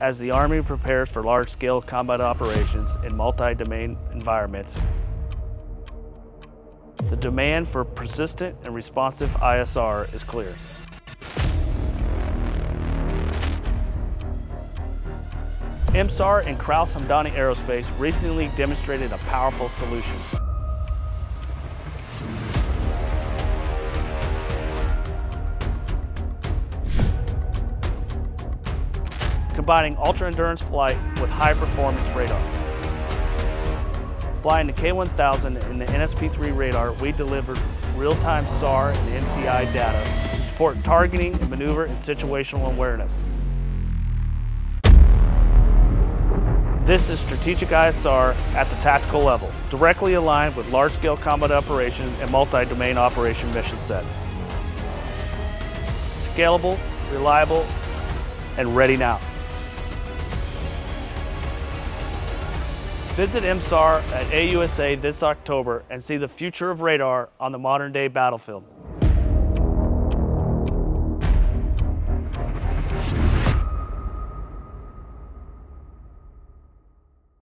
As the Army prepares for large-scale combat operations in multi-domain environments, the demand for persistent and responsive ISR is clear. IMSAR and Kraus Hamdani Aerospace recently demonstrated a powerful solution. Combining ultra-endurance flight with high-performance radar. Flying the K1000 and the NSP-3 radar, we delivered real-time SAR and MTI data to support targeting and maneuver and situational awareness. This is strategic ISR at the tactical level, directly aligned with large-scale combat operations and multi-domain operation mission sets. Scalable, reliable, and ready now. Visit IMSAR at AUSA this October and see the future of radar on the modern-day battlefield.